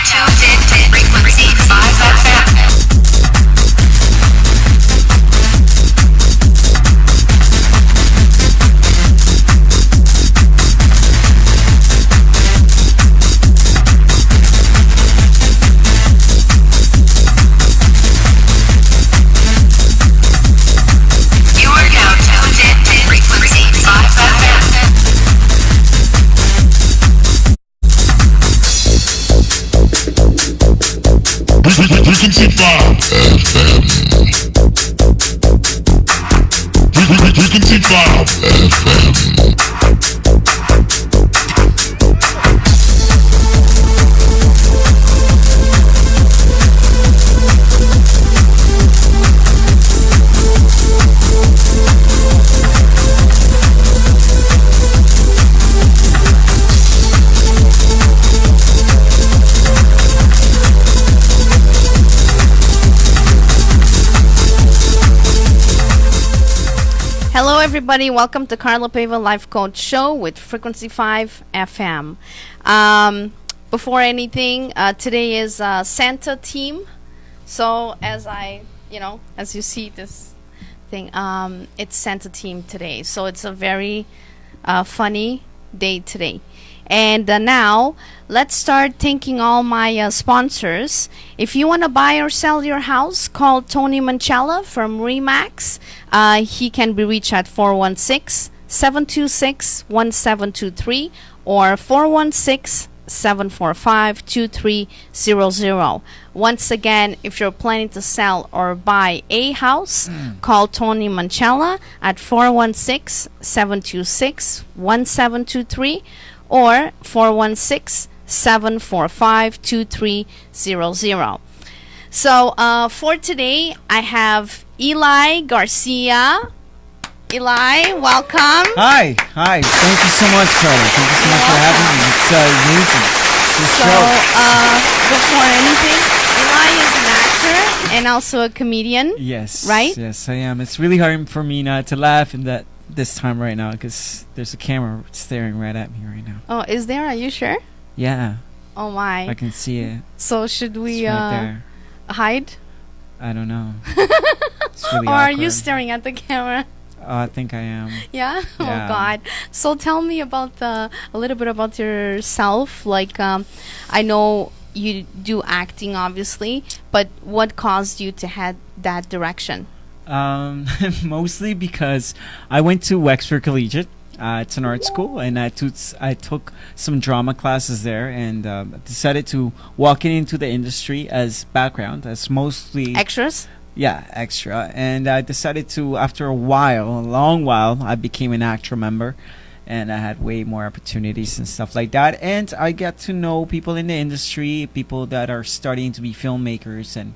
tuned in to Frequency 5FM. Frequency 5FM. Frequency 5FM. Hello everybody, welcome to Carla Paiva Life Coach Show with Frequency 5 FM. Before anything, today is Santa team. So as you see this thing, it's Santa team today. So it's a very funny day today. And now, let's start thanking all my sponsors. If you want to buy or sell your house, call Tony Mancella from Remax. He can be reached at 416-726-1723 or 416-745-2300. Once again, if you're planning to sell or buy a house, call Tony Mancella at 416-726-1723 or 416-745-2300. So for today, I have Eli Garcia. Eli, welcome. Hi. Thank you so much, Carla. Thank you so much for having me. It's amazing. Before anything, Eli is an actor and also a comedian. Yes. Right? Yes, I am. It's really hard for me not to laugh in this time right now because there's a camera staring right at me right now. Oh, is there? Are you sure? Yeah. Oh my. I can see it. So should we it's right there. Hide? I don't know. It's really or awkward. are you staring at the camera? I think I am. Yeah? Oh Yeah. God. So tell me about a little bit about yourself. Like, I know you do acting, obviously, but what caused you to head that direction? Mostly because I went to Wexford Collegiate. It's an art school, and I took some drama classes there, and decided to walk into the industry as background, as mostly Extras? Yeah, extra. And I decided to, after a long while, I became an actor member, and I had way more opportunities and stuff like that. And I got to know people in the industry, people that are starting to be filmmakers and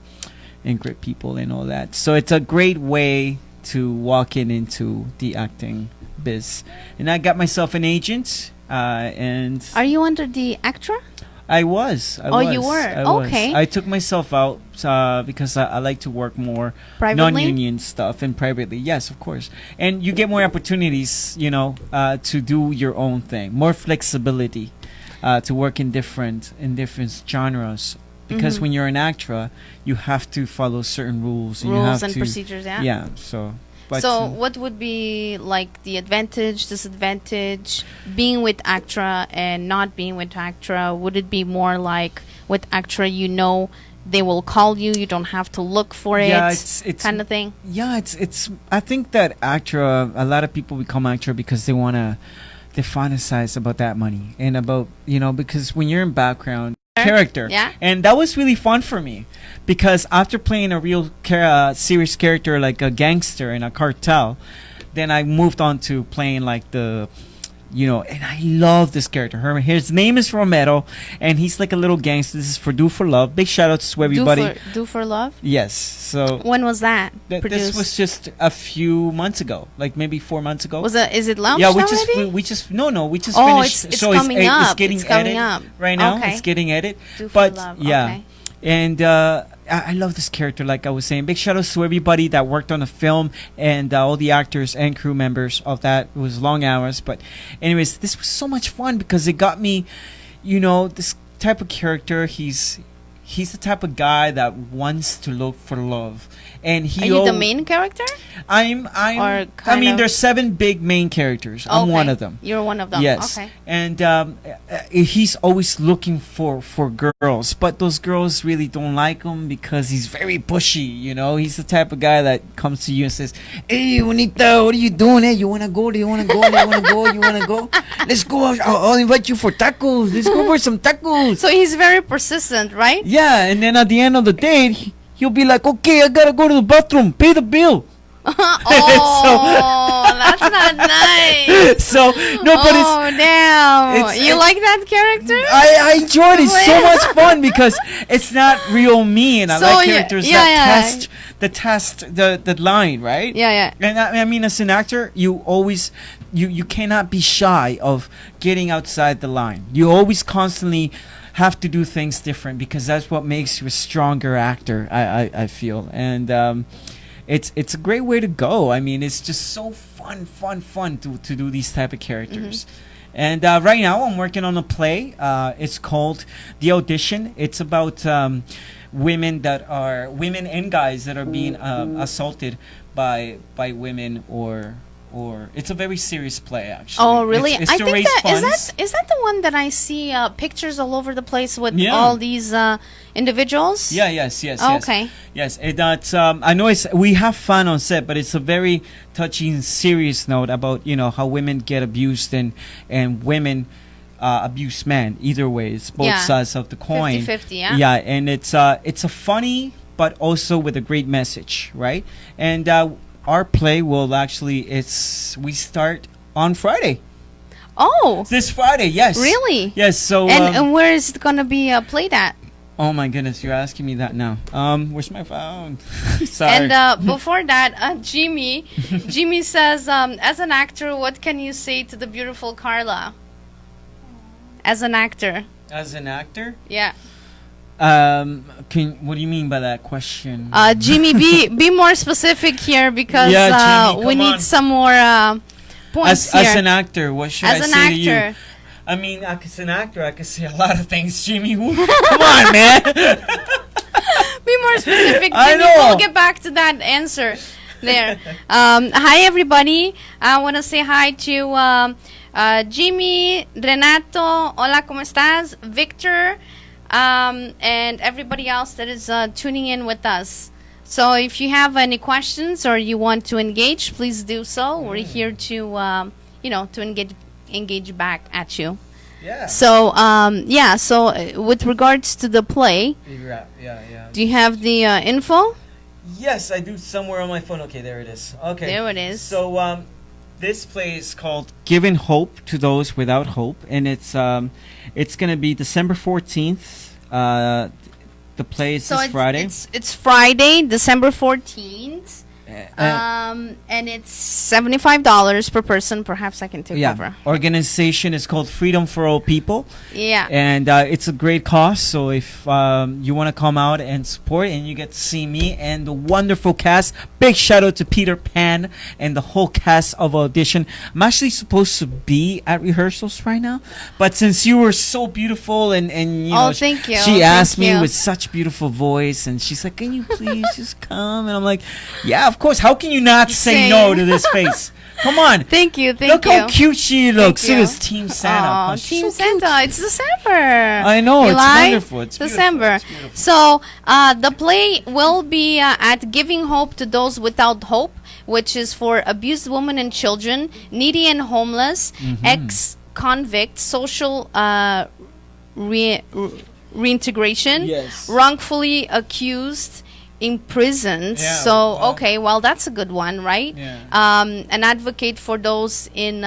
great people and all that. So it's a great way to walk into the acting biz. And I got myself an agent. And Are you under the actor? I was. You were? Okay. I took myself out because I like to work more Privately? non-union stuff and privately. Yes, of course. And you get more opportunities, to do your own thing. More flexibility to work in different genres. Because when you're an actor, you have to follow certain rules. Rules and procedures, yeah? Yeah, so... So what would be like the advantage, disadvantage, being with ACTRA and not being with ACTRA? Would it be more like with ACTRA, they will call you, you don't have to look for it, it's kind of thing? Yeah, it's. I think that ACTRA, a lot of people become ACTRA because they fantasize about that money and about, because when you're in background character, yeah, and that was really fun for me because after playing a real serious character like a gangster in a cartel, then I moved on to playing like the and I love this character. His name is Romero, and he's like a little gangster. This is for Do For Love. Big shout outs to everybody. Do For Love? Yes. So when was that this was just a few months ago, like maybe 4 months ago. Is it launched yeah, already? we just finished. It's so coming up. It's getting edited up right now. Okay. It's getting edited. Do For But Love. yeah. Okay. And I love this character, like I was saying. Big shout outs to everybody that worked on the film and all the actors and crew members of that. It was long hours. But anyways, this was so much fun because it got me, this type of character. He's the type of guy that wants to look for love, and he. Are you the main character? I'm. Or I kind mean, of- there's 7 big main characters. I'm one Okay. of them. You're one of them. Yes, Okay. and he's always looking for girls, but those girls really don't like him because he's very pushy. You know, he's the type of guy that comes to you and says, "Hey, Bonita, what are you doing? Hey, you wanna go? Do you wanna go? Do you wanna go? You wanna go? Let's go. I'll invite you for tacos. Let's go for some tacos." So he's very persistent, right? Yeah, and then at the end of the date, he'll be like, "Okay, I gotta go to the bathroom. Pay the bill." Oh, that's not nice. So no, but it's. Oh, damn. it's- You like that character? I enjoyed it. It's so Well. much fun because it's not real me, and I So, like yeah, characters yeah, that yeah. test the line, right? Yeah, yeah. And I mean, as an actor, you always you cannot be shy of getting outside the line. You always constantly have to do things different because that's what makes you a stronger actor. I feel, and it's a great way to go. I mean, it's just so fun to do these type of characters. And right now, I'm working on a play. It's called The Audition. It's about women and guys that are being assaulted by women or it's a very serious play actually. Oh, really? It's I to think raise that funds. is that the one that I see pictures all over the place with Yeah. all these individuals? Yeah, yes. Oh, okay. Yes, that's. I know we have fun on set, but it's a very touching, serious note about how women get abused and women abuse men. Either way, it's both Yeah. sides of the coin. 50-50, yeah? Yeah, and it's a funny but also with a great message, right? And our play will actually we start on Friday. Oh, This Friday, yes. really? Yes. So. And where is it gonna be played at? Oh my goodness, you're asking me that now. Where's my phone? Sorry. And before that, Jimmy says, as an actor, what can you say to the beautiful Carla? As an actor, As an actor, yeah. what do you mean by that question? Jimmy, be more specific here because Yeah, Jimmy, we come need on. some more points here. As an actor, what should As I an say to you? actor. I mean, as an actor, I could say a lot of things, Jimmy. Come on, man. Be more specific, I Jimmy. know. We'll get back to that answer there. Hi, everybody. I want to say hi to Jimmy, Renato. Hola, ¿cómo estás? Victor, and everybody else that is tuning in with us. So if you have any questions or you want to engage, please do so. We're here to, to engage back at you. Yeah. So, So, with regards to the play, Yeah. do you have the info? Yes, I do somewhere on my phone. Okay, there it is. Okay. There it is. So, this play is called "Giving Hope to Those Without Hope," and it's going to be December 14th. The play is this Friday. It's Friday, December 14th. And it's $75 per person. Perhaps I can take over. Organization is called Freedom for All People. Yeah. And it's a great cause. So if you want to come out and support, and you get to see me and the wonderful cast, big shout out to Peter Pan and the whole cast of Audition. I'm actually supposed to be at rehearsals right now, but since you were so beautiful and thank you. she asked Thank me you. with such beautiful voice, and she's like, "Can you please just come?" And I'm like, "Yeah, of course. How can you not say no to this face? Come on." Thank you. Look how cute she looks. Look at this Team Santa. Oh, Oh, she's Team so cute. Santa. It's December. I know, You it's like? wonderful. It's beautiful. December. It's beautiful. So, the play will be at Giving Hope to Those Without Hope, which is for abused women and children, needy and homeless, Mm-hmm. ex-convict, social reintegration, Yes. wrongfully accused, imprisoned. Yeah, So, wow. okay, well, that's a good one, right? Yeah. An advocate for those in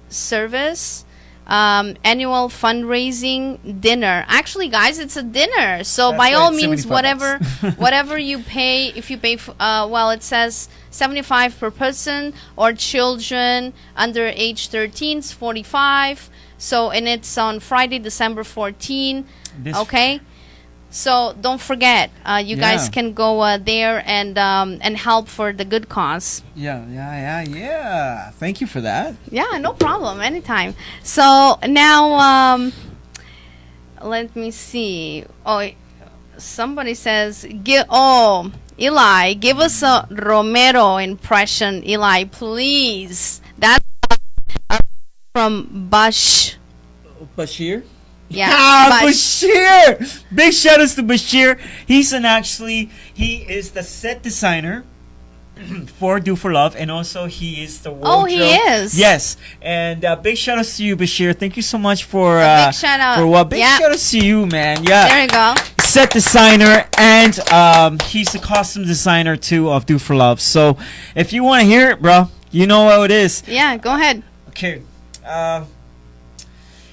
service. Annual fundraising dinner. Actually, guys, it's a dinner. So That's by all right, means, 75 whatever you pay, if you pay, it says 75 per person, or children under age 13 is 45. So, and it's on Friday, December 14. Okay. So don't forget, you guys Yeah. can go there and help for the good cause. Yeah. Thank you for that. Yeah, no problem. Anytime. So now, let me see. Oh, somebody says, Eli, give us a Romero impression, Eli, please. That's from Bashir? Yeah, Bashir! Big shout outs to Bashir. He is the set designer for Do for Love, and also he is the wardrobe. Oh, he is. Yes, and big shout outs to you, Bashir. Thank you so much for big shout out. For what? Big Yeah. shout outs to you, man. Yeah. There you go. Set designer, and he's the costume designer too of Do for Love. So if you want to hear it, bro, you know how it is. Yeah, go ahead. Okay.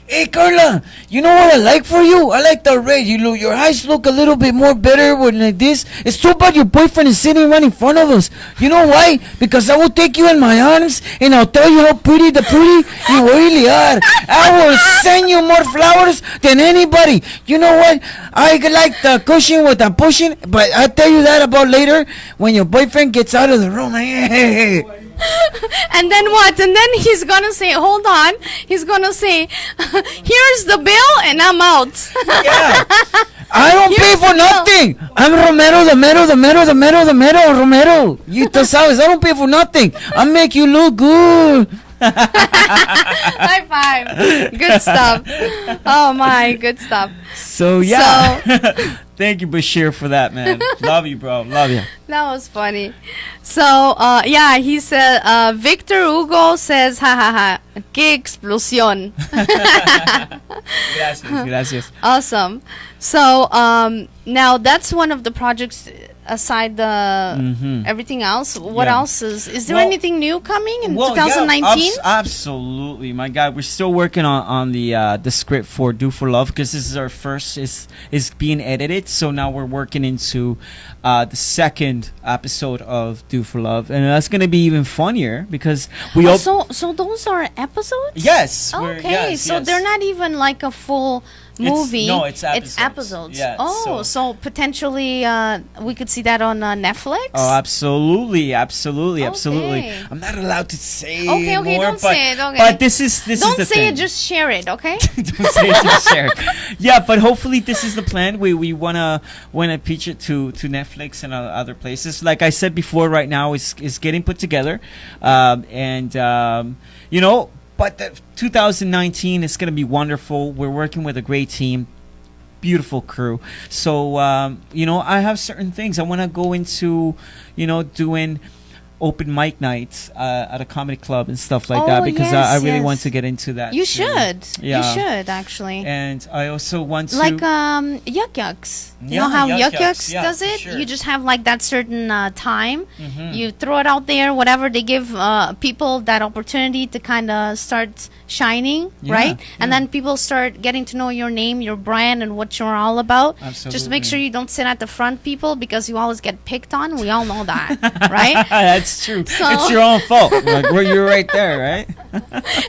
Hey Carla, you know what I like for you? I like the red. Your eyes look a little bit more better when like this. It's too bad your boyfriend is sitting right in front of us. You know why? Because I will take you in my arms and I'll tell you how pretty you really are. I will send you more flowers than anybody. You know what? I like the cushion with the pushing, but I'll tell you that about later when your boyfriend gets out of the room. Hey. And then what? And then he's gonna say, hold on. He's gonna say, here's the bill and I'm out. Yeah. I don't pay Here's for the bill. nothing. I'm Romero. You sabes, I don't pay for nothing. I make you look good. High five. Good stuff. Oh my, good stuff. So yeah. Thank you, Bashir, for that, man. Love you, bro. Love you. That was funny. So, yeah, he said, Victor Hugo says, ha ha ha, qué explosión. Gracias. Awesome. So, now that's one of the projects aside the everything else. What Yeah. else is there Well- anything new coming in Well, 2019? yeah, absolutely, my God. We're still working on the script for Do for Love because this is our first is being edited. So now we're working into the second episode of Do for Love, and that's gonna be even funnier because we all So those are episodes? yes. Okay, so they're not even like a full movie. It's It's episodes. episodes. Yeah, Oh, so potentially we could see that on Netflix? Oh, absolutely. Okay. I'm not allowed to say Okay, more, don't but, say it, okay. but this is Don't the say thing. it, just share it, okay? Don't say it, just share it. Yeah, but hopefully this is the plan. We wanna pitch it to Netflix and other places. Like I said before, right now is getting put together, you know. But 2019 is gonna be wonderful. We're working with a great team. Beautiful crew. So, you know, I have certain things. I want to go into, you know, doing open mic nights at a comedy club and stuff like that because I really want to get into that. You too. should. Yeah. You should, actually. And I also want to. Like Yuck Yucks. You know Yeah, how Yuck Yuck Yucks, Yucks yeah, does for it? sure. You just have like that certain time. Mhm. You throw it out there, whatever. They give people that opportunity to kind of start shining, Yeah, right? And yeah. then people start getting to know your name, your brand, and what you're all about. Just Absolutely. make sure you don't sit at the front, people, because you always get picked on. We all know that, right? That's true. So- It's your own fault. Like, you're right there, right?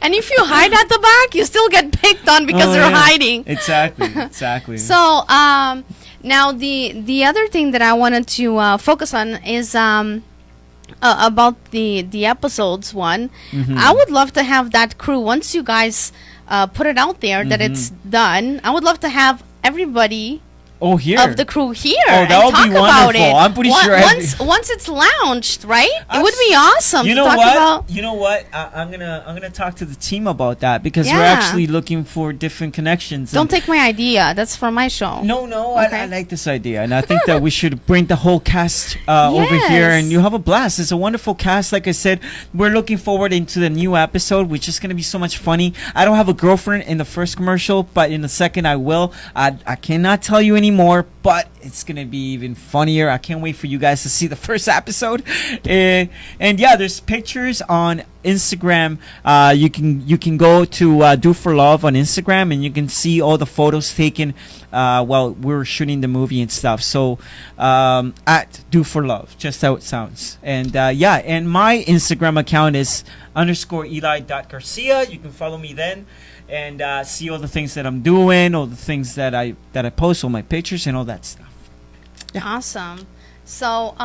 And if you hide at the back, you still get picked on because Oh, they're yeah. hiding. Exactly. So, now the other thing that I wanted to focus on is about the episodes one. Mhm. I would love to have that crew once you guys put it out there that Mm-hmm. it's done. I would love to have everybody Oh, here. of the crew here Oh, and that would talk be about wonderful. it. I'm pretty sure once it's launched, right? It would be awesome You to know talk what? about. You know what? I'm gonna talk to the team about that because we're Yeah. actually looking for different connections. Don't and- take my idea. That's for my show. No, Okay. I like this idea, and I think that we should bring the whole cast over here, Yes. and you have a blast. It's a wonderful cast. Like I said, we're looking forward into the new episode, which is gonna be so much funny. I don't have a girlfriend in the first commercial, but in the second I will. I cannot tell you anymore, but it's gonna be even funnier. I can't wait for you guys to see the first episode. And yeah, there's pictures on Instagram. You can go to Do for Love on Instagram, and you can see all the photos taken while we were shooting the movie and stuff. So at Do for Love, just how it sounds. And yeah, and my Instagram account is _Eli.Garcia. You can follow me then and see all the things that I'm doing, all the things that I post, all my pictures and all that stuff. Awesome. So,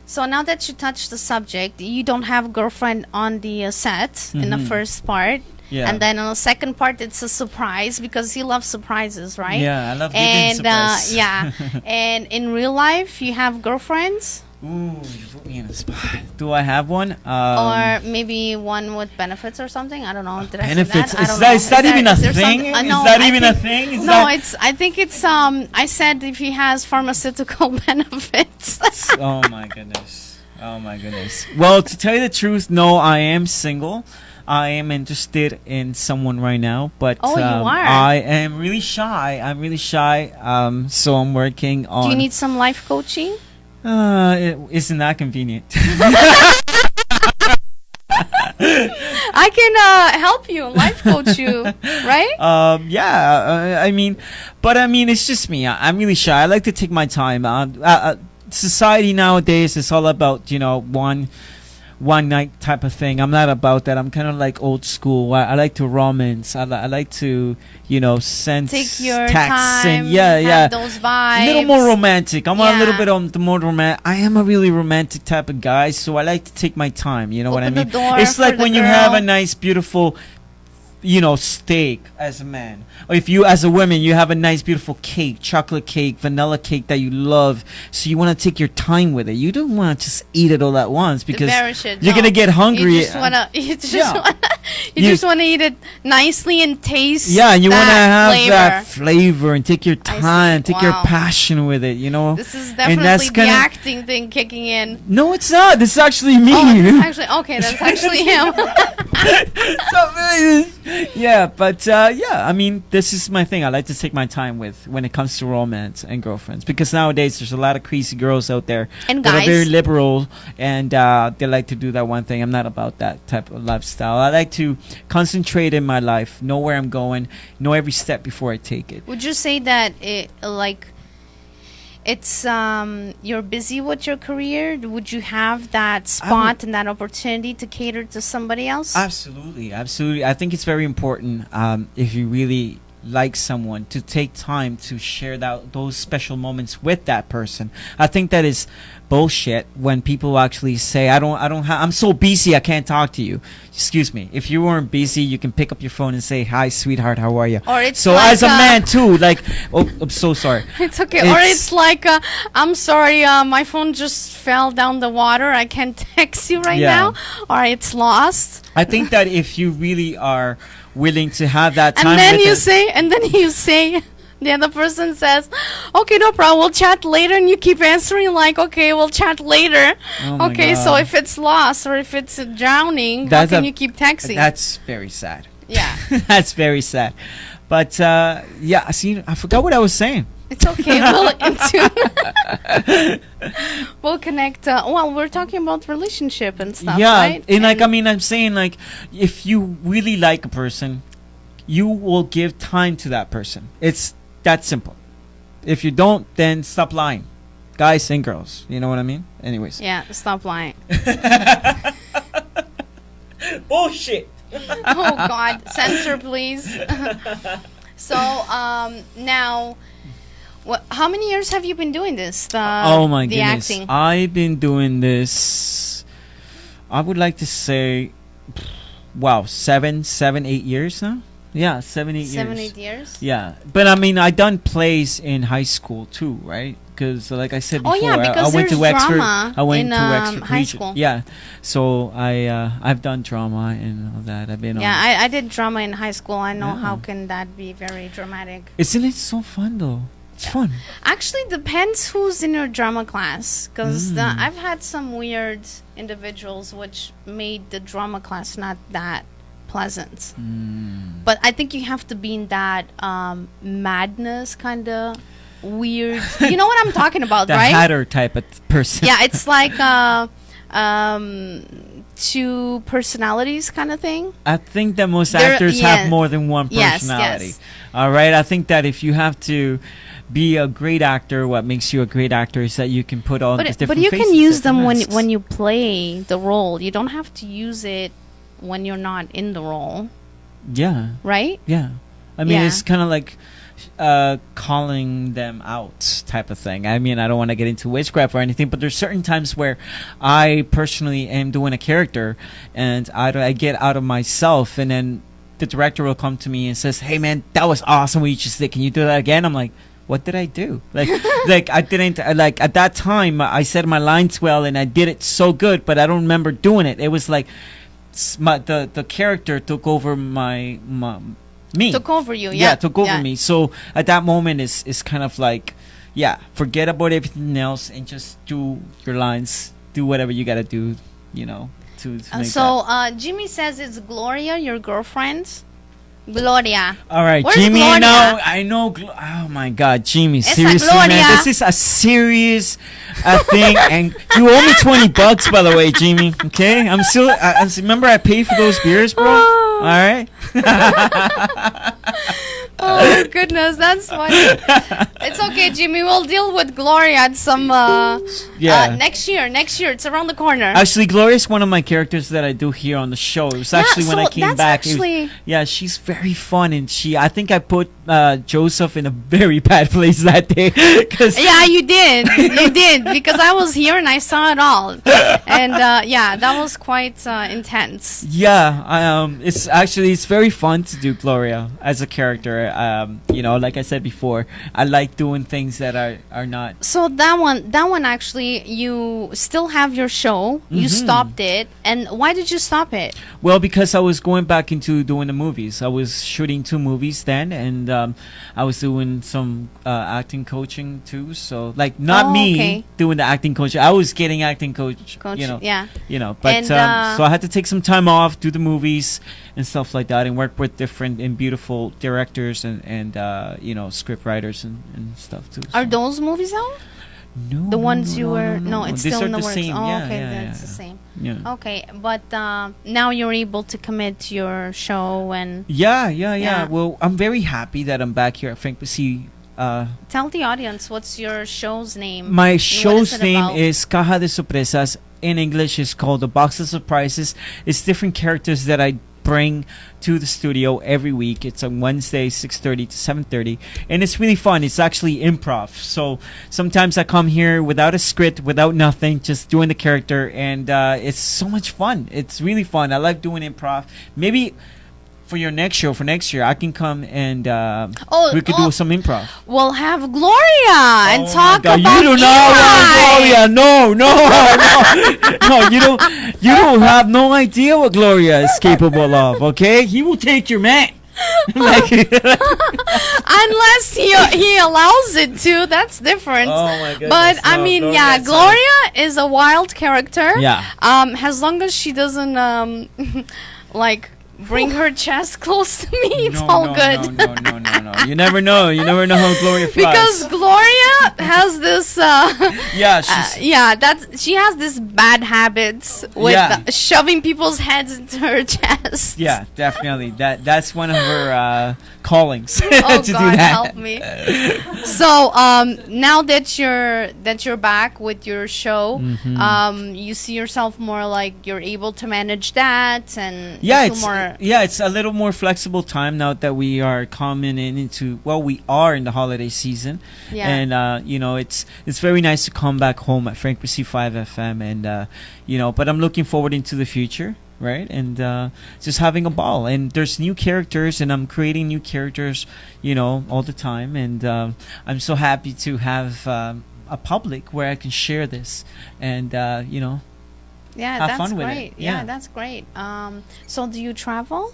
so now that you touched the subject, you don't have girlfriend on the set in the Mhm. first part. Yeah. And then on the second part, it's a surprise because he loves surprises, right? Yeah, I love giving And surprise. yeah, and in real life, you have girlfriends, Ooh, you put me in a spot. Do I have one? or maybe one with benefits or something. I don't know. Did benefits? I say that? I don't Is know. that even a is there thing? something- Is no, that I even a think- thing? Is No, that- it's. I think it's. I said if he has pharmaceutical benefits. Oh my goodness. Oh my goodness. Well, to tell you the truth, no, I am single. I am interested in someone right now, but Oh, you are? I am really shy. I'm really shy. So I'm working on. Do you need some life coaching? Isn't that convenient? I can help you, life coach you, right? Yeah. I mean, it's just me. I'm really shy. I like to take my time. Society nowadays is all about one night type of thing. I'm not about that. I'm kind of like old school. I like to romance. I like to send Take your texts time. and have those vibes. a little more romantic. I'm a little Yeah. bit on the more romantic. I am a really romantic type of guy, so I like to take my time. You know what I Open the mean? door It's for like the when you have girl. a nice, beautiful, steak as a man, or if you as a woman you have a nice beautiful cake, chocolate cake, vanilla cake that you love, so you want to take your time with it. You don't want to just eat it all at once because Devoush it, you're no. gonna get hungry. You just wanna. You just Yeah. wanna. You You- just wanna eat it nicely and taste. yeah, and you want to have flavor. that flavor and take your I time, see. take your Wow. passion with it. This is And that's definitely the kinda- acting thing kicking in. No, it's not. This is actually me. Oh, that's actually okay. That's actually him. Yeah, but I mean, this is my thing. I like to take my time with when it comes to romance and girlfriends, because nowadays there's a lot of crazy girls out there And that are very guys. liberal, and they like to do that one thing. I'm not about that type of lifestyle. I like to concentrate in my life, know where I'm going, know every step before I take it. Would you say that it's you're busy with your career? Would you have that spot and that opportunity to cater to somebody else? Absolutely, absolutely. I think it's very important if you really like someone to take time to share those special moments with that person. I think that is bullshit when people actually say I'm so busy I can't talk to you. Excuse me. If you weren't busy, you can pick up your phone and say, "Hi, sweetheart, how are you?" Or it's so like, as a man too, like, oh, I'm so sorry. It's okay. Or it's like, I'm sorry, my phone just fell down the water. I can't text you right Yeah. now. Or it's lost. I think that if you really are willing to have that time, And then with you say, the other person says, "Okay, no problem. We'll chat later." And you keep answering like, "Okay, we'll chat later." Oh my Okay, so God. if it's lost or if it's drowning, how That's can a- you keep texting? That's very sad. Yeah, That's very sad. But yeah, see, I forgot what I was saying. it's okay. We'll connect. Well, we're talking about relationship and stuff, Yeah, right? and like, I mean, I'm saying, like, if you really like a person, you will give time to that person. It's that simple. If you don't, then stop lying, guys and girls. You know what I mean? Anyways. Yeah, stop lying. Bullshit. Oh God, censor please. So now, how many years have you been doing this? Oh my the goodness. acting. I've been doing this, I would like to say, wow, 7, 8 years now. Yeah, 7, 8 years. 7, 8 years. Yeah, but I mean, I done plays in high school too, right? Because, like I said Oh, before, yeah, because I went there's to Wexford. drama I went in, to Wexford high Collegiate. school. Yeah, so I've done drama and all that. I've been Yeah, on. I did drama in high school. I know Yeah. how can that be very dramatic. Isn't it so fun though? It's fun. Actually, depends who's in your drama class. Because Mm. I've had some weird individuals which made the drama class not that pleasant. Mm. But I think you have to be in that madness kind of weird. You know what I'm talking about, The right? hatter type of person. Yeah, it's like two personalities kind of thing. I think that most There- actors yeah. have more than one Yes, personality. yes. All right. I think that if you have to be a great actor, what makes you a great actor is that you can put all these different But you can faces, use different them masks. when you play the role. You don't have to use it when you're not in the role, Yeah. right? Yeah. I mean, Yeah. it's kind of like calling them out type of thing. I mean, I don't want to get into witchcraft or anything, but there's certain times where I personally am doing a character and I get out of myself, and then the director will come to me and says, "Hey man, that was awesome what you just did. Can you do that again?" I'm like, what did I do? Like, like I didn't like at that time. I said my lines well and I did it so good, but I don't remember doing it. It was like the character took over me. Took over you. Yeah, Yeah, took over yeah. me. So at that moment, is kind of like, yeah, forget about everything else and just do your lines. Do whatever you gotta do, you know, to make So that. Jimmy says it's Gloria, your girlfriend. Gloria. All right, Where's Jimmy. Gloria? No, I know. Oh my God, Jimmy. Esa Seriously, Gloria. man, this is a serious thing, and you owe me $20, by the way, Jimmy. Okay, I'm still. Remember, I paid for those beers, bro. All right. Oh goodness, that's funny. It's okay, Jimmy. We'll deal with Gloria at some Yeah. next year. Next year, it's around the corner. Actually, Gloria is one of my characters that I do here on the show. It was actually when I so came that's back. It was- actually- yeah, she's very fun, and I think I put Joseph in a very bad place that day. 'Cause Yeah, you did. You did because I was here and I saw it all, and yeah, that was quite intense. Yeah, it's very fun to do Gloria as a character. You know, like I said before, I like doing things that are not. So that one actually, you still have your show. You stopped it, and why did you stop it? Well, because I was going back into doing the movies. I was shooting 2 movies then, and I was doing some acting coaching too. So, like, not Oh, me okay. doing the acting coaching. I was getting acting coach. Coach, You know, yeah. But And, so I had to take some time off, do the movies and stuff like that, and work with different and beautiful directors and you know, script writers and stuff too. Are So- those movies out? no, The ones no, you no, were no, it's These still are in the the works. same. Oh, Yeah, okay, yeah, that's yeah. the same. Yeah. Okay, but now you're able to commit to your show and Yeah. Yeah. Well, I'm very happy that I'm back here at FREQUENCY. tell the audience what's your show's name. My and show's what is it name about? is Caja de Sorpresas. In English, it's called The Box of Surprises. It's different characters that I bring to the studio every week. It's on Wednesday, 6:30 to 7:30, and it's really fun. It's actually improv. So sometimes I come here without a script, without nothing, just doing the character, and it's so much fun. It's really fun. I like doing improv. Maybe for your next show, for next year, I can come and we could do some improv. We'll have Gloria and Oh talk my God, about you do not want Eli. Gloria. No. You don't have no idea what Gloria is capable of. Okay, he will take your man. Like, Unless he allows it to, that's different. Oh my goodness, But I no, mean, Gloria, yeah, it's Gloria is a wild character. Yeah. As long as she doesn't like bring her chest close to me, it's all good. No. You never know. You never know how Gloria flies. Because Gloria has this yeah, she's she has this bad habits with Yeah. shoving people's heads into her chest. yeah, definitely. That's one of her callings Oh to God, do that. help me. So now that you're back with your show, Mm-hmm. you see yourself more like you're able to manage that and Yeah, feel it's more. it's a little more flexible time now that we are coming into we are in the holiday season, Yeah. and you know, it's very nice to come back home at FREQUENCY5FM, and you know, but I'm looking forward into the future, right, and just having a ball, and there's new characters, and I'm creating new characters, you know, all the time, and I'm so happy to have a public where I can share this, and you know, Yeah, have that's fun with it. great. Yeah. That's great. So do you travel?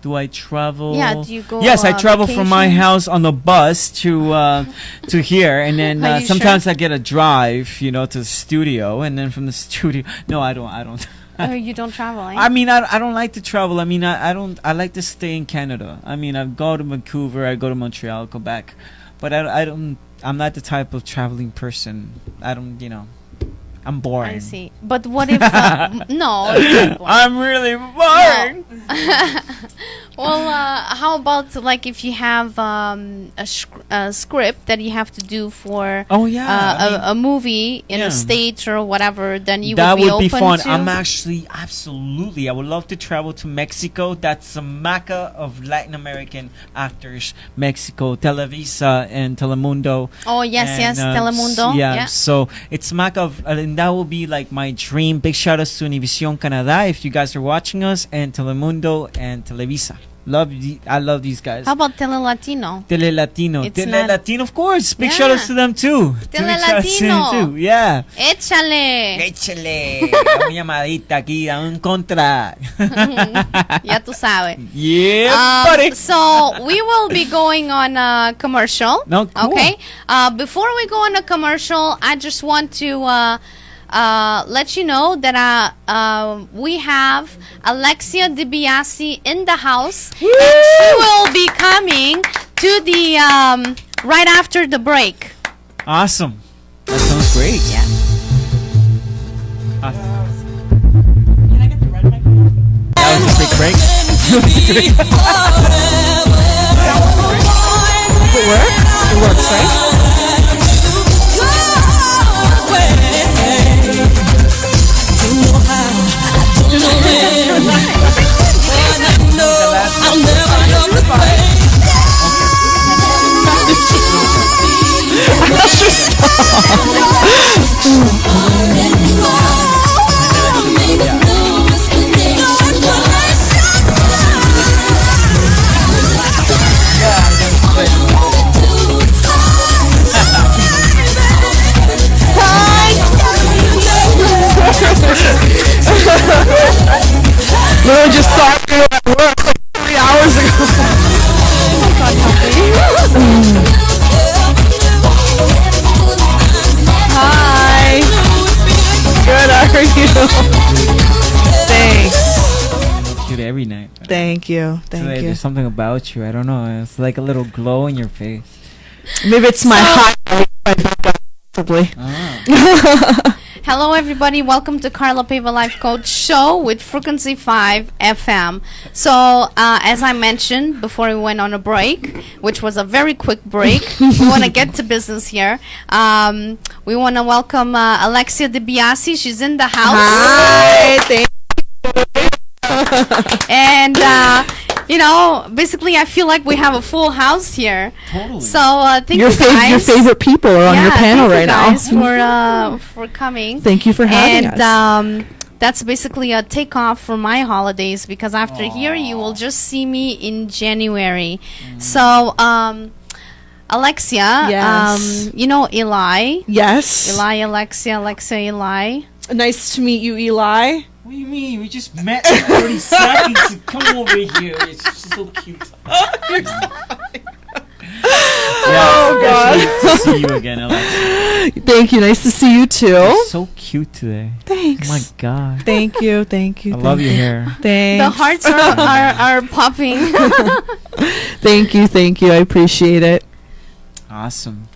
do I travel? Yeah, do you go, Yes, I travel from my vacation? house on the bus to here, and then Are you sometimes sure? I get a drive, you know, to the studio, and then from the studio. No, I don't. Oh, you don't travel, eh? I mean, I don't like to travel. I mean, I don't. I like to stay in Canada. I mean, I go to Vancouver, I go to Montreal, go back, but I don't. I'm not the type of traveling person. I don't. You know, I'm boring. I see. But what if no? you're not boring. I'm really boring. Well, how about like if you have a script that you have to do for Oh yeah, I mean, a movie in yeah. a state or whatever, then you that would be would be open fun. to. I'm actually absolutely. I would love to travel to Mexico. That's the mecca of Latin American actors. Mexico, Televisa, and Telemundo. Oh yes, And, yes, Telemundo. Yeah, so it's mecca of, and that will be like my dream. Big shout outs to Univision Canada if you guys are watching us, and Telemundo and Televisa. I love these guys. How about Tele Latino? Tele Latino. It's Tele not- Latino, of course. Big Yeah. shout outs to them too. Tele Big shout outs to them Latino. too. Yeah. Échale. Échale. Dame una llamadita aquí, dame un contra. Ya tú sabes. Yeah, buddy. So we will be going on a commercial. No, cool. Okay. Before we go on a commercial, I just want to let you know that we have Alexia DiBiase in the house. And she will be coming to the right after the break. Awesome. That sounds great. Yeah. Can I get the red microphone? That was a quick break. It works? It works, right? Literally just saw you at work like 3 hours ago. Hi. Good, how are you? Thanks. Cute every night. Thank you. Today, Thank you. there's something about you. I don't know. It's like a little glow in your face. Maybe it's my high possibly. Hello, everybody. Welcome to Carla Paiva Life Coach Show with FREQUENCY5FM. So, as I mentioned before we went on a break, which was a very quick break, we want to get to business here. We want to welcome Alexia DiBiase. She's in the house. Hi. Thank And, basically, I feel like we have a full house here. Totally. So, thank your you guys. your favorite people are on your panel thank right you now. guys for coming. Thank you for having And us. that's basically a takeoff for my holidays because after here you will just see me in January. So, Alexia, Yes. you know Eli. Yes. Eli, Alexia, Eli. Nice to meet you, Eli. What do you mean? We just met for 30 seconds. Come over here. It's just so cute. Oh, God. Good to see you again, Alexa. Thank you. Nice to see you too. You're so cute today. Thanks. Oh my God. Thank you. Thank you. I love your hair. Thanks. The hearts are popping. Thank you. Thank you. I appreciate it. Awesome.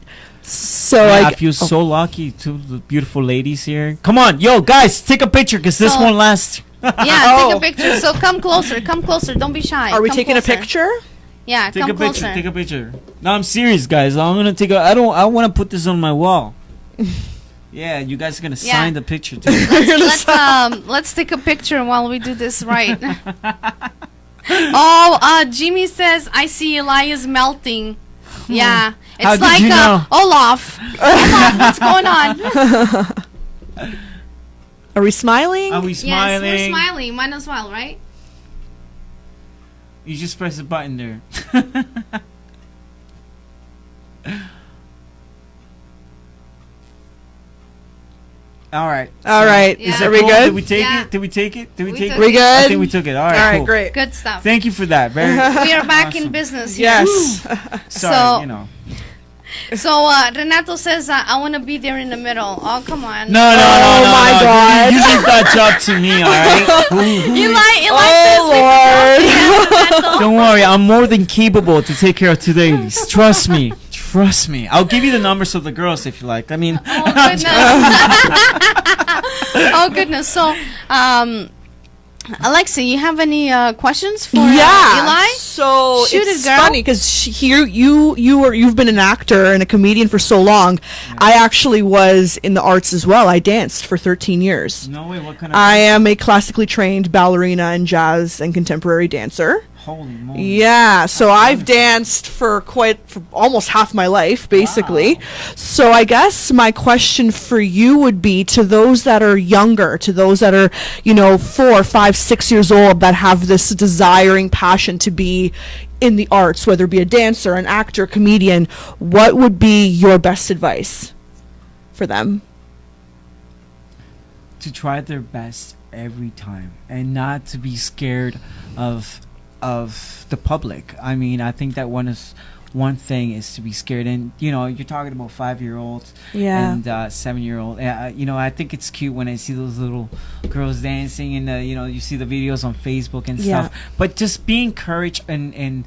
So I feel so lucky. Two beautiful ladies here. Come on, yo, guys, take a picture because this So- won't last. Yeah, Oh. take a picture. So come closer. Don't be shy. are we Come taking closer. a picture? Yeah, Take come a picture. closer. Take a picture. No, I'm serious, guys. I'm gonna take a. I want to put this on my wall. Yeah, you guys are gonna Yeah. sign the picture too. Let's take a picture while we do this right. Jimmy says I see Elias melting. Yeah, How it's did like you know? Olaf. Olaf, what's going on? Are we smiling? Are we smiling? Yes, we're smiling. Might as well, right? You just press the button there. All right. All right. Yeah. Are we Cool? good? Did we take Yeah. it? Did we take it? Did we We take took it? We good? I think we took it. All right. All right, cool. great. Good stuff. Thank you for that. Very. We are back in Awesome. business here. Yes. Sorry, So- you know. So Renato says I want to be there in the middle. Oh, come on. No, Oh my no. God. You leave that job to me, all right? Eli Oh, says Lord. Don't worry, I'm more than capable to take care of two ladies. Trust me. Trust me. I'll give you the numbers of the girls if you like. I mean, Oh goodness. Oh goodness. So, Alexa, you have any questions for Eli? So Shoot it's it, girl. funny because you've been an actor and a comedian for so long. I actually was in the arts as well. I danced for 13 years. no way. What kind of? I am a classically trained ballerina and jazz and contemporary dancer. Holy moly. Yeah, so I've danced for almost half my life, basically. Wow. So I guess my question for you would be to those that are younger, to those that are, 4, 5, 6 years old that have this desiring passion to be in the arts, whether it be a dancer, an actor, comedian, what would be your best advice for them? To try their best every time and not to be scared of the public. I mean, I think that one thing is to be scared. And you're talking about 5-year-olds and 7-year-old. I think it's cute when I see those little girls dancing and you see the videos on Facebook and stuff. But just be encouraged and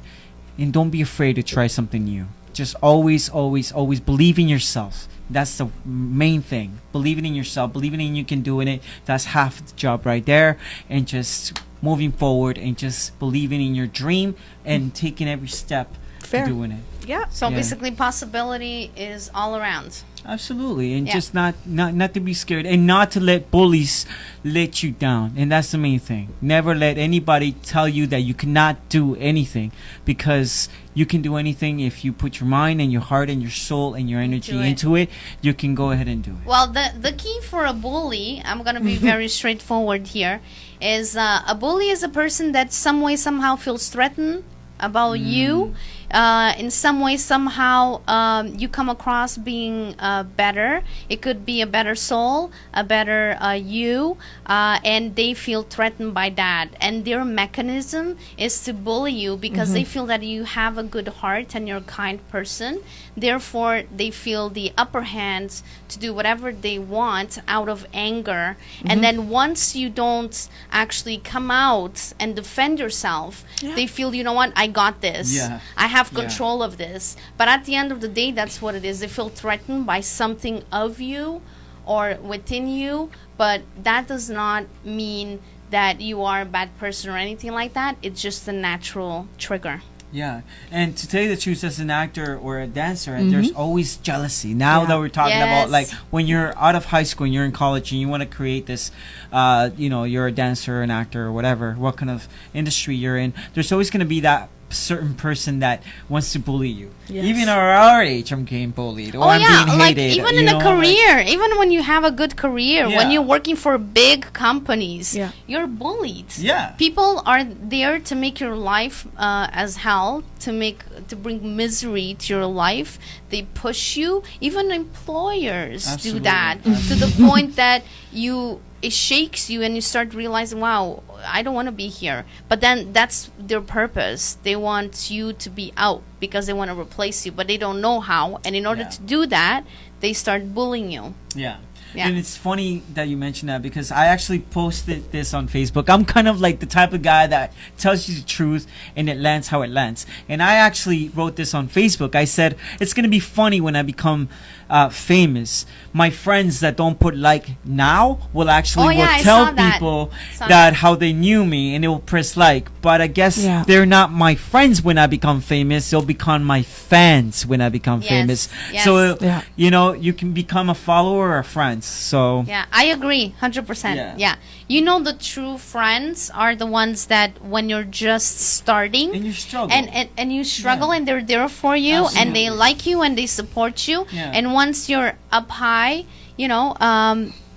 don't be afraid to try something new. Just always believe in yourself. That's the main thing. Believing in yourself, believing in you can do it. That's half the job right there. And just moving forward and just believing in your dream and taking every step to doing it. Yeah. So basically, possibility is all around. Absolutely. And just not to be scared and not to let bullies let you down. And that's the main thing. Never let anybody tell you that you cannot do anything, because you can do anything if you put your mind and your heart and your soul and your energy into it. You can go ahead and do it. Well, the key for a bully, I'm going to be very straightforward here, is a bully is a person that some way, somehow feels threatened about you. In some way, somehow, you come across being better. It could be a better soul, a better you, and they feel threatened by that. And their mechanism is to bully you because they feel that you have a good heart and you're a kind person. Therefore, they feel the upper hand to do whatever they want out of anger. And then once you don't actually come out and defend yourself, they feel, you know what, I got this. I have control of this. But at the end of the day, that's what it is. They feel threatened by something of you or within you, but that does not mean that you are a bad person or anything like that. It's just a natural trigger. Yeah, and to tell you the truth, as an actor or a dancer, there's always jealousy. Now that we're talking about, like, when you're out of high school and you're in college and you want to create this, you're a dancer, an actor, or whatever, what kind of industry you're in, there's always going to be that certain person that wants to bully you. Even at our age, I'm getting bullied, or I'm being hated. Even in a career, even when you have a good career, when you're working for big companies, you're bullied. People are there to make your life as hell, to bring misery to your life. They push you. Even employers do that to the point that it shakes you and you start realizing, wow, I don't want to be here. But then that's their purpose. They want you to be out because they want to replace you, but they don't know how. And in order to do that, they start bullying you. And it's funny that you mentioned that, because I actually posted this on Facebook. I'm kind of like the type of guy that tells you the truth and it lands how it lands. And I actually wrote this on Facebook. I said, it's going to be funny when I become famous. My friends that don't put like now will actually tell people that how they knew me, and they will press like. But I guess they're not my friends when I become famous. They'll become my fans when I become famous. So, you can become a follower or a friend. So I agree 100%. The true friends are the ones that when you're just starting and you struggle and you struggle and they're there for you and they like you and they support you, and once you're up high,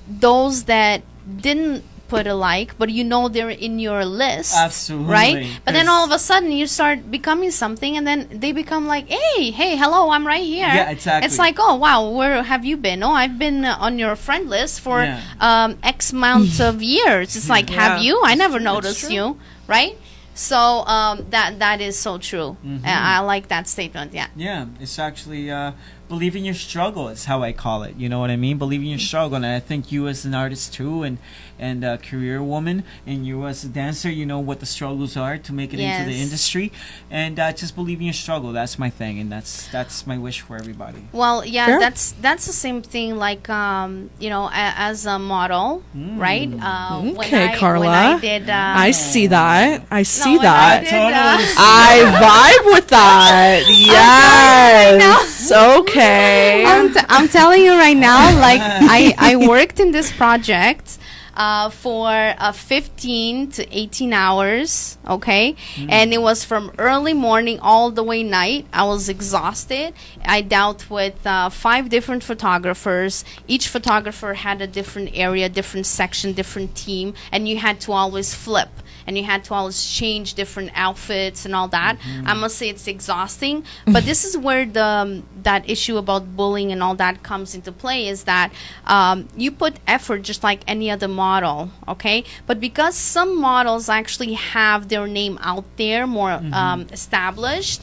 those that didn't put a like, but they're in your list, right? But then all of a sudden you start becoming something, and then they become like, hey, hello, I'm right here. It's like, oh wow, where have you been? Oh, I've been on your friend list for X amount of years. It's like, have you? I never noticed you, right? So that is so true. I like that statement. It's actually believe in your struggle is how I call it. You know what I mean? Believe in your struggle. And I think you as an artist too, and a career woman, and you as a dancer, you know what the struggles are to make it into the industry. And just believe in your struggle. That's my thing, and that's my wish for everybody. Well, that's the same thing. Like as a model, right? Okay, Carla. When I did, I see that. I vibe with that. Yes. Okay. I'm telling you right now, like I worked in this project for 15 to 18 hours, okay? And it was from early morning all the way night. I was exhausted. I dealt with 5 different photographers. Each photographer had a different area, different section, different team, and you had to always flip. And you had to always change different outfits and all that. I must say it's exhausting. But this is where that issue about bullying and all that comes into play, is that you put effort just like any other model, okay? But because some models actually have their name out there, more established,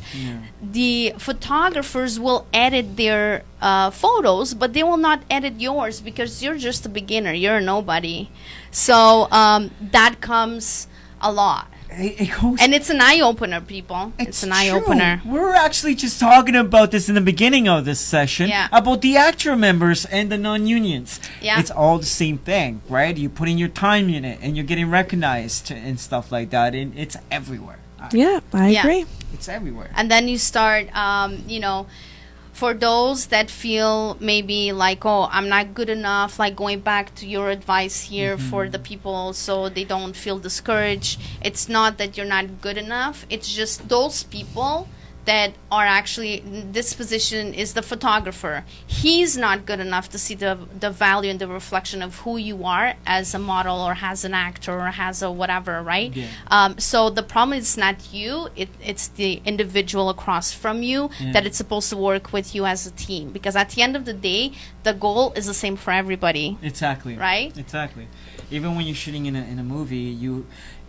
the photographers will edit their photos, but they will not edit yours because you're just a beginner. You're a nobody. So that comes a lot. And it's an eye-opener, people. It's an eye-opener. We're actually just talking about this in the beginning of this session, about the actual members and the non-unions. Yeah. It's all the same thing, right? You put in your time in it, and you're getting recognized and stuff like that, and it's everywhere. Yeah, I agree. It's everywhere. And then you start, for those that feel maybe like, oh, I'm not good enough, like going back to your advice here for the people so they don't feel discouraged. It's not that you're not good enough. It's just those people that are actually, this position is the photographer. He's not good enough to see the value and the reflection of who you are as a model or as an actor or as a whatever, right? Yeah. So the problem is not you, it's the individual across from you that it's supposed to work with you as a team. Because at the end of the day, the goal is the same for everybody. Exactly. Right? Exactly. Even when you're shooting in a movie,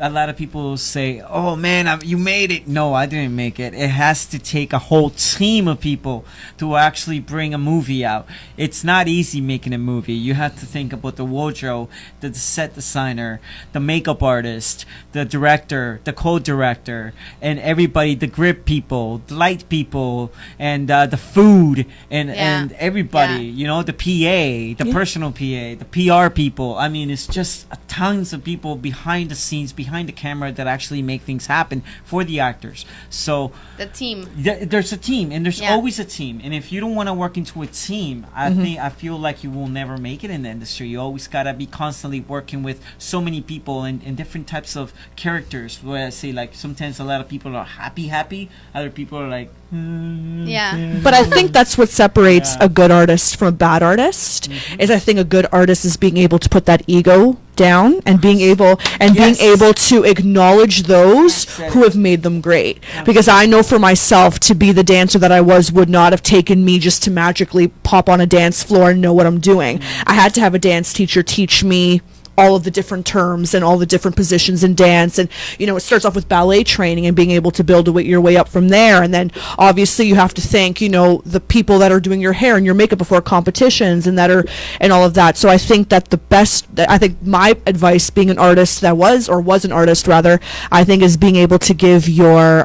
a lot of people say, "Oh man, you made it." No, I didn't make it. It has to take a whole team of people to actually bring a movie out. It's not easy making a movie. You have to think about the wardrobe, the set designer, the makeup artist, the director, the co-director, and everybody, the grip people, the light people, and the food, and everybody. You know, the PA, the personal PA, the PR people. I mean, it's just tons of people behind the scenes, behind the camera, that actually make things happen for the actors. So the team. There's a team, and there's always a team. And if you don't want to work into a team, I feel like you will never make it in the industry. You always gotta be constantly working with so many people and different types of characters. Where I say, like, sometimes a lot of people are happy, other people are like, But I think that's what separates a good artist from a bad artist. Is I think a good artist is being able to put that ego down and being able to acknowledge those who have made them great. Because I know for myself, to be the dancer that I was would not have taken me just to magically pop on a dance floor and know what I'm doing. I had to have a dance teacher teach me all of the different terms and all the different positions in dance. And, you know, it starts off with ballet training and being able to build your way up from there. And then obviously you have to thank, you know, the people that are doing your hair and your makeup before competitions and and all of that. So I think that I think my advice, being an artist that was an artist rather, I think, is being able to give your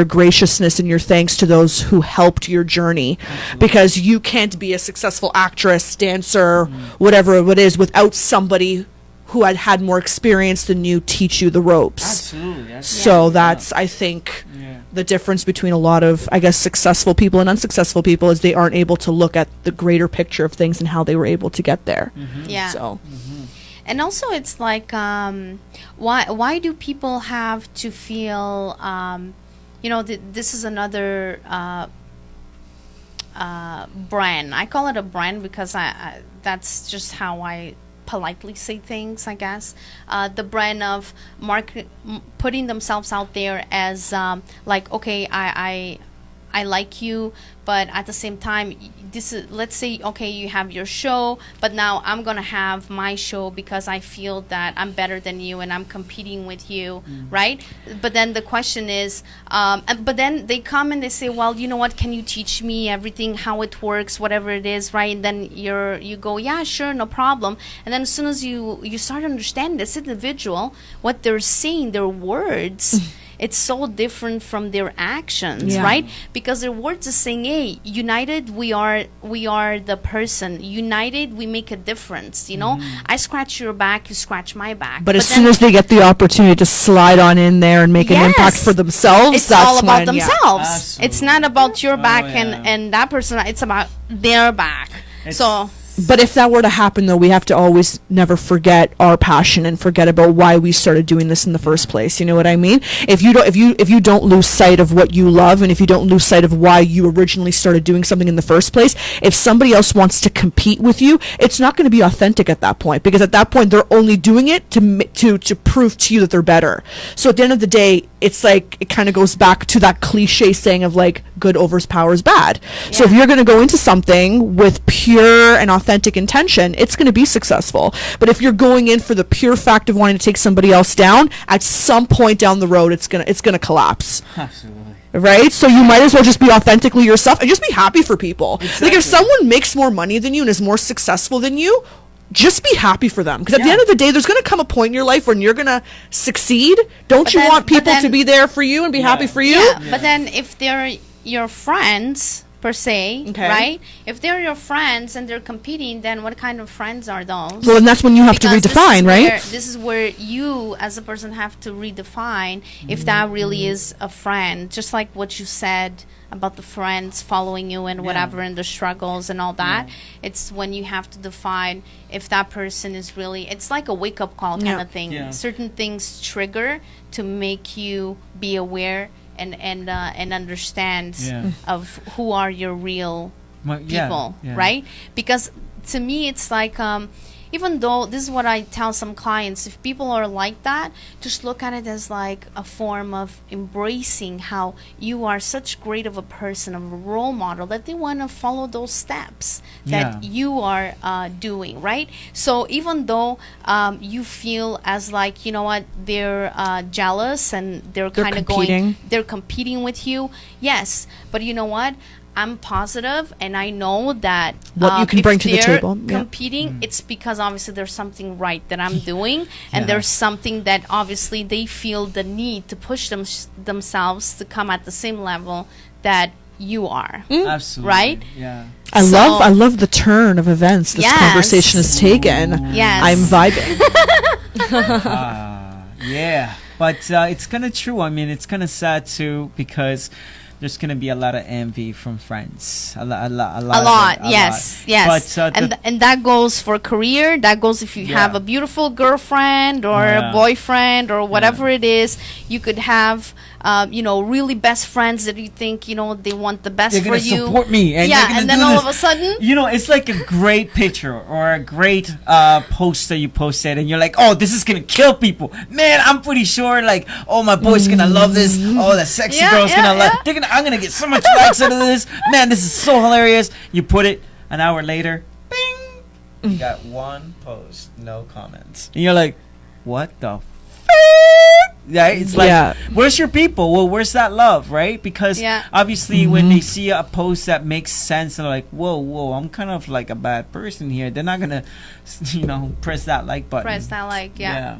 graciousness and your thanks to those who helped your journey. Because you can't be a successful actress, dancer, whatever it is, without somebody who had more experience than you teach you the ropes. Absolutely. So that's, I think, the difference between a lot of, I guess, successful people and unsuccessful people is they aren't able to look at the greater picture of things and how they were able to get there. So. And also, it's like, why do people have to feel, this is another brand. I call it a brand because I that's just how I politely say things, I guess. The brand of putting themselves out there as like, okay, I like you, but at the same time, this is, let's say, okay, you have your show, but now I'm gonna have my show because I feel that I'm better than you and I'm competing with you, right? But then the question is, but then they come and they say, well, you know what? Can you teach me everything, how it works, whatever it is, right? And then you go, yeah, sure, no problem. And then as soon as you start to understand this individual, what they're saying, their words. It's so different from their actions, right? Because their words are saying, hey, united, we are the person. United, we make a difference, you know? I scratch your back, you scratch my back. But as soon as they get the opportunity to slide on in there and make an impact for themselves, it's that's all about when, themselves. It's not about your back and that person. It's about their back. But if that were to happen, though, we have to always never forget our passion and forget about why we started doing this in the first place. You know what I mean? If you don't lose sight of what you love, and if you don't lose sight of why you originally started doing something in the first place, if somebody else wants to compete with you, it's not going to be authentic at that point, because at that point they're only doing it to prove to you that they're better. So at the end of the day, it's like it kind of goes back to that cliche saying of like good overpowers bad. So if you're going to go into something with pure and authentic intention, it's going to be successful. But if you're going in for the pure fact of wanting to take somebody else down, at some point down the road, it's gonna collapse. Absolutely. Right? So you might as well just be authentically yourself and just be happy for people. Like if someone makes more money than you and is more successful than you, just be happy for them. Because at the end of the day, there's going to come a point in your life when you're going to succeed. Don't you want people to be there for you and be happy for you? Yeah, but then if they're your friends per se, right? If they're your friends and they're competing, then what kind of friends are those? Well, and that's when you have to Because redefine, right? This is where you, as a person, have to redefine if that really is a friend. Just like what you said about the friends following you and whatever, and the struggles and all that. It's when you have to define if that person is really, it's like a wake-up call kind of thing. Certain things trigger to make you be aware and understand of who are your real people, right? Because to me, it's like even though this is what I tell some clients, if people are like that, just look at it as like a form of embracing how you are such great of a person, of a role model, that they want to follow those steps that you are doing, right? So even though you feel as like, you know what, they're jealous and they're kind of they're competing with you, yes, but you know what? I'm positive, and I know that what you can bring to the table. Competing, it's because obviously there's something right that I'm doing, and there's something that obviously they feel the need to push themselves to come at the same level that you are. Absolutely. Right? Yeah. I love the turn of events this conversation has taken. Yes. I'm vibing. Yeah. But it's kind of true. I mean, it's kind of sad too, because there's going to be a lot of envy from friends. A lot. Yes. But, and that goes for career. That goes if you have a beautiful girlfriend or a boyfriend or whatever it is. You could have, really best friends that you think, they want the best for you. They're going to support me. And and then all of a sudden, it's like a great picture or a great post that you posted, and you're like, oh, this is going to kill people. Man, I'm pretty sure, like, oh, my boy's going to love this. Oh, that sexy girl's going to love it. I'm going to get so much likes out of this. Man, this is so hilarious. You put it an hour later, bing, you got one post, no comments. And you're like, what the yeah, it's like, where's your people? Well, where's that love, right? Because obviously when they see a post that makes sense, they're like, whoa, I'm kind of like a bad person here. They're not going to, press that like button. Press that like, yeah.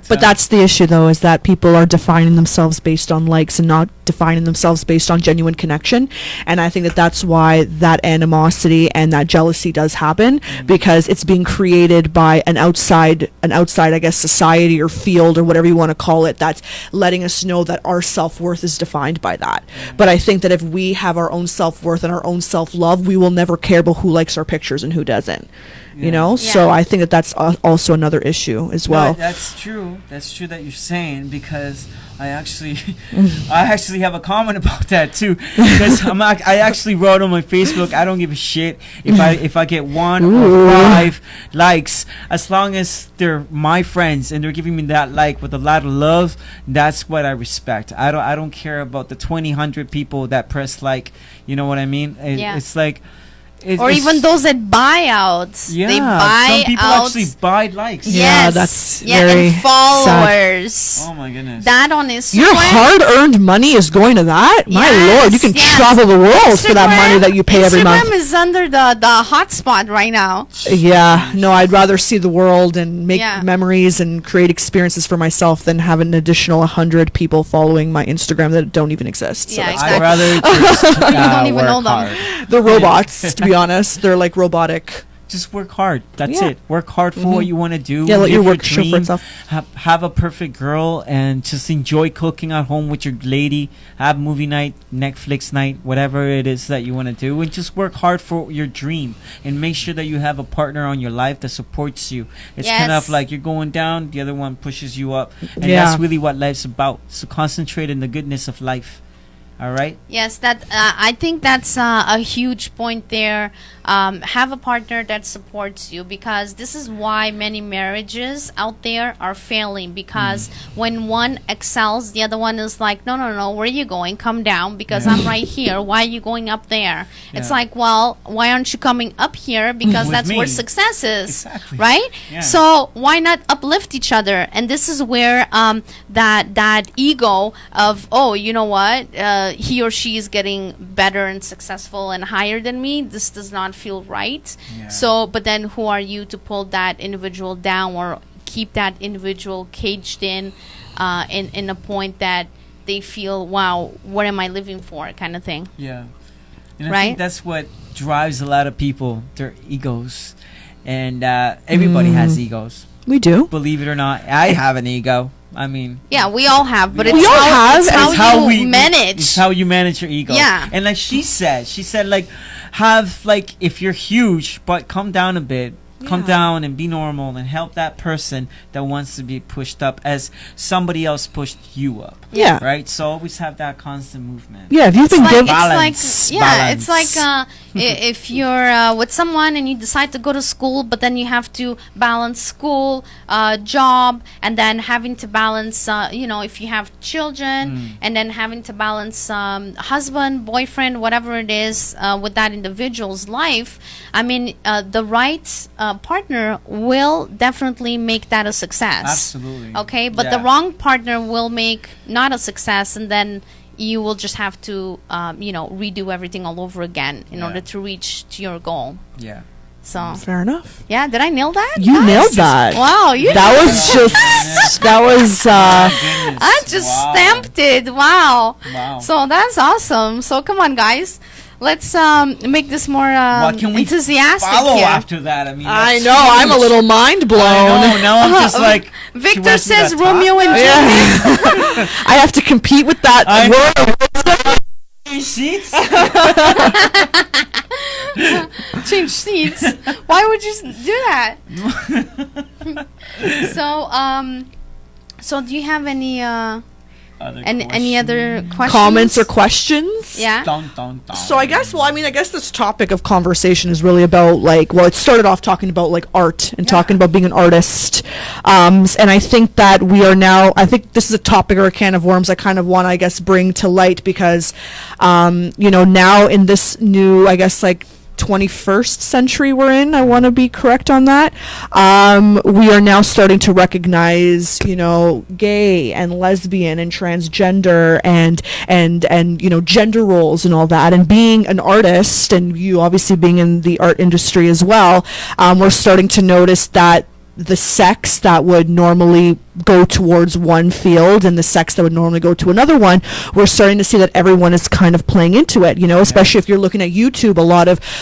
But that's the issue, though, is that people are defining themselves based on likes and not defining themselves based on genuine connection. And I think that that's why that animosity and that jealousy does happen, because it's being created by an outside, I guess, society or field or whatever you want to call it, that's letting us know that our self-worth is defined by that. But I think that if we have our own self-worth and our own self-love, we will never care about who likes our pictures and who doesn't. So I think that that's also another issue as well. No, that's true that you're saying, because I actually have a comment about that too, because I actually wrote on my Facebook, I don't give a shit if I get 1 or 5 likes, as long as they're my friends and they're giving me that like with a lot of love. That's what I respect. I don't care about the 200 people that press like, you know what I mean? It's like, or even those that buy out. Yeah, they buy some people out, actually buy likes. Yeah, that's very and followers. Sad. Oh my goodness. That on Instagram. Your hard-earned money is going to that? My lord, you can travel the world for that money that you pay every month. Instagram is under the hot spot right now. Yeah, no, I'd rather see the world and make memories and create experiences for myself than have an additional 100 people following my Instagram that don't even exist. So exactly. I'd rather just, you don't even know them. They're robots, to be honest. They're like robotic just work hard. That's Yeah. it. Work hard for what you want to do. Yeah, let your live work show for dream. itself. Have a perfect girl and just enjoy cooking at home with your lady. Have movie night, Netflix night, whatever it is that you want to do, and just work hard for your dream. And make sure that you have a partner on your life that supports you. It's kind of Yes. like you're going down, the other one pushes you up, and Yeah. that's really what life's about. So concentrate on the goodness of life. All right. Yes, that I think that's a huge point there. Have a partner that supports you, because this is why many marriages out there are failing, because when one excels, the other one is like, no, no, no, where are you going? Come down, because I'm right here. Why are you going up there? It's Yeah. like, well, why aren't you coming up here? Because With that's where me. success is, Exactly. right? Yeah. So why not uplift each other? And this is where that ego of, oh, you know what, he or she is getting better and successful and higher than me, this does not feel right. Yeah. So but then who are you to pull that individual down or keep that individual caged in a point that they feel, wow, what am I living for, kind of thing. Yeah. And I Right? think that's what drives a lot of people, their egos. And everybody has egos. We do. Believe it or not, I have an ego. I mean, Yeah, we all have, but We it's all how, have, it's and how, it's you manage. It's how you manage your ego. Yeah. And like she said like, have like, if you're huge, but come down a bit. Come Yeah. down and be normal and help that person that wants to be pushed up as somebody else pushed you up. Yeah. Right? So always have that constant movement. Yeah, if you've been given Balance. It's like Balance. if you're with someone and you decide to go to school, but then you have to balance school, job, and then having to balance, if you have children, and then having to balance husband, boyfriend, whatever it is, with that individual's life. I mean, the right partner will definitely make that a success. Absolutely. Okay, but the Yeah. wrong partner will make not a success, and then you will just have to, redo everything all over again in Yeah. order to reach to your goal. Yeah. So, Fair enough. yeah, did I nail that? You guys? nailed that. Wow, you That was just. That was. Goodness. I just Wow. stamped it. Wow. Wow. So that's awesome. So come on, guys. Let's make this more What can we enthusiastic follow here. after that? I mean, I that's know. I'm a huge. little mind blown. I know. Now I'm just like. she Victor wants me to says talk? Romeo and Juliet. Yeah. I have to compete with that I word. Sheets? Change seats. Why would you do that? So do you have any any other questions? Comments or questions? Yeah. Dun, dun, dun. So I guess this topic of conversation is really about it started off talking about like art and talking about being an artist. And I think that I think this is a topic or a can of worms I kind of want to, I guess, bring to light because, now in this new, I guess, 21st century we're in, I want to be correct on that. We are now starting to recognize, gay and lesbian and transgender and gender roles and all that. And being an artist, and you obviously being in the art industry as well, we're starting to notice that the sex that would normally go towards one field and the sex that would normally go to another one, we're starting to see that everyone is kind of playing into it, especially if you're looking at YouTube.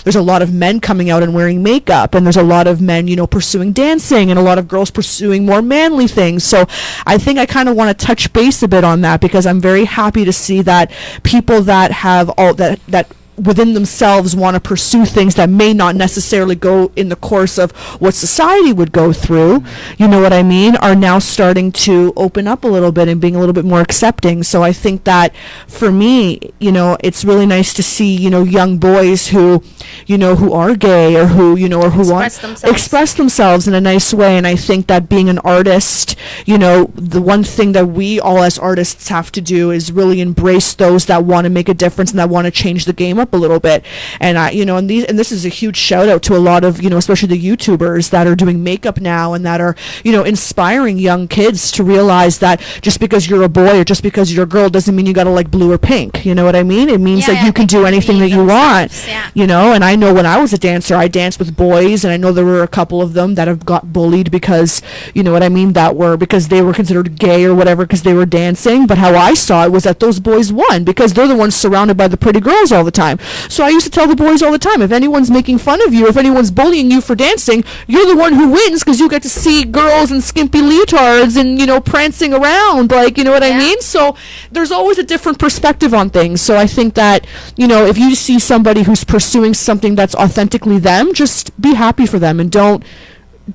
There's a lot of men coming out and wearing makeup, and there's a lot of men, pursuing dancing, and a lot of girls pursuing more manly things. So I think I kind of want to touch base a bit on that because I'm very happy to see that people that have all that within themselves want to pursue things that may not necessarily go in the course of what society would go through, you know what I mean, are now starting to open up a little bit and being a little bit more accepting. So I think that for me, it's really nice to see, young boys who are gay or who want themselves. express themselves in a nice way. And I think that being an artist, the one thing that we all as artists have to do is really embrace those that want to make a difference and that want to change the game up a little bit. And and this is a huge shout out to a lot of, especially the YouTubers that are doing makeup now and that are, inspiring young kids to realize that just because you're a boy or just because you're a girl doesn't mean you got to like blue or pink. You know what I mean? It means that you can do anything that you want. Yeah. And I know when I was a dancer, I danced with boys, and I know there were a couple of them that have got bullied because, because they were considered gay or whatever because they were dancing. But how I saw it was that those boys won because they're the ones surrounded by the pretty girls all the time. time. So I used to tell the boys all the time, if anyone's making fun of you, if anyone's bullying you for dancing, you're the one who wins because you get to see girls in skimpy leotards and, you know, prancing around, like, you know what I Yeah. mean? So there's always a different perspective on things. So I think that, you know, if you see somebody who's pursuing something that's authentically them, just be happy for them and don't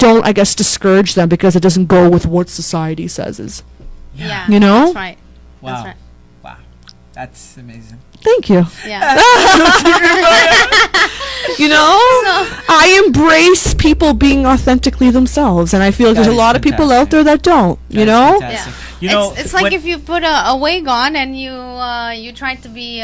I guess discourage them because it doesn't go with what society says is. Yeah. You know? That's right. Wow. That's right. Wow. That's amazing. Thank you. Yeah. You know, So- I embrace people being authentically themselves, and I feel like That there's a is lot of people out fantastic. there that don't. You That is know, fantastic. Yeah. You know, it's like when- if you put a wig on and you try to be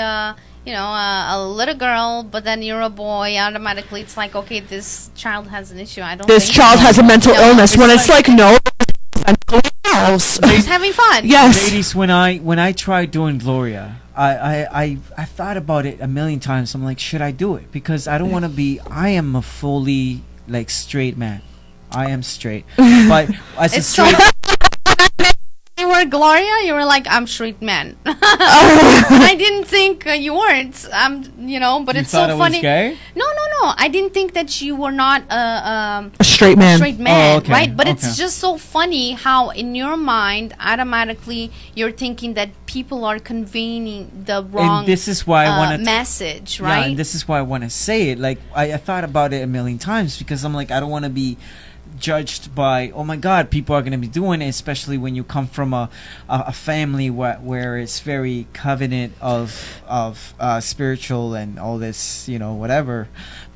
you know a little girl, but then you're a boy. Automatically, it's like, okay, this child has an issue. I don't. this think child so. has a mental No, illness. When it's like- like no, mental illness. He's having fun. Yes. Ladies, when I tried doing Gloria, I thought about it a million times. I'm like, should I do it? Because I don't want to be. I am a fully like straight man. I am straight, but as a It's so. straight, You were Gloria. You were like, I'm straight man. I didn't think you weren't. You know, but you it's thought so I funny. was gay? No. I didn't think that you were not a straight man. straight man, okay, right? But okay. it's just so funny how in your mind automatically you're thinking that people are conveying the wrong And this is why I want to. message, Yeah, right? and this is why I want to say it. Like I thought about it a million times because I'm like, I don't want to be judged by, oh my God, people are going to be doing it, especially when you come from a family where it's very covenant of spiritual and all this, you know, whatever.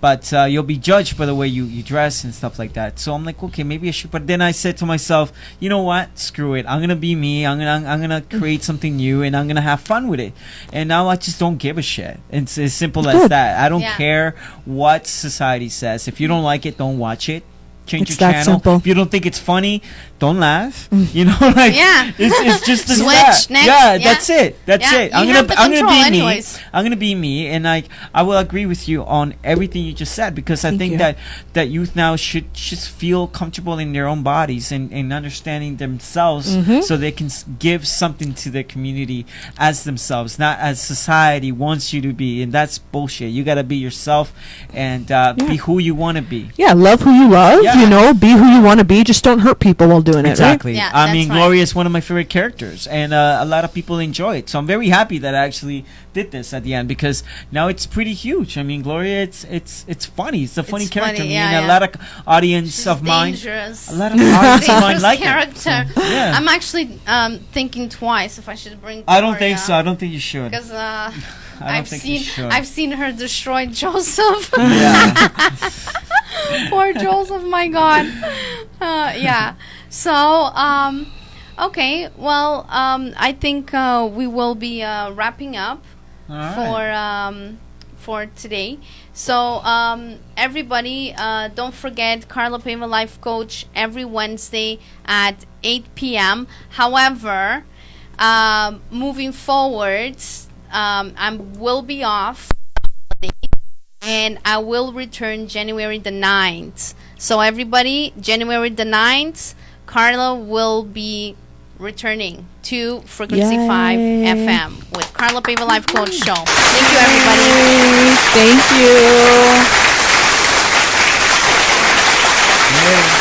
But you'll be judged by the way you dress and stuff like that. So I'm like, okay, maybe I should. But then I said to myself, you know what? Screw it. I'm gonna be me. I'm gonna create something new, and I'm gonna have fun with it. And now I just don't give a shit. It's as simple as Good. that. I don't Yeah. care what society says. If you don't like it, don't watch it. Change It's your that channel. simple. If you don't think it's funny, don't laugh. You know, like Yeah. it's just as Switch, that. next, Yeah, yeah. that's it. That's Yeah, it. you have the I'm gonna control be anyways. me. I'm gonna be me, and I will agree with you on everything you just said because I Thank think you. that youth now should just feel comfortable in their own bodies and understanding themselves, Mm-hmm. so they can give something to their community as themselves, not as society wants you to be, and that's bullshit. You gotta be yourself and be who you want to be. Yeah, love who you love. Yeah. You know, be who you want to be. Just don't hurt people while doing it. Exactly. Yeah, I that's mean, right. Gloria is one of my favorite characters, and a lot of people enjoy it. So I'm very happy that I actually did this at the end because now it's pretty huge. I mean, Gloria, it's funny. It's a funny It's character. funny, I mean, yeah, a yeah. lot of audience She's of mine, dangerous. a lot of audience of mine Dangerous like character. it. So, yeah. I'm actually thinking twice if I should bring. I don't think so. I don't think you should. Because I don't I've think you seen should. I've seen her destroy Joseph. Yeah. Poor Joseph, my God. Yeah. So, okay. Well, I think we will be wrapping up All right. for today. So, everybody, don't forget Carla Paiva Life Coach every Wednesday at 8 p.m. However, moving forward, I will be off. And I will return January the 9th. So everybody, January the 9th, Carla will be returning to Frequency 5 Yay. FM with Carla Paiva Life Coach Show. Thank you, everybody. Thank you. Yeah.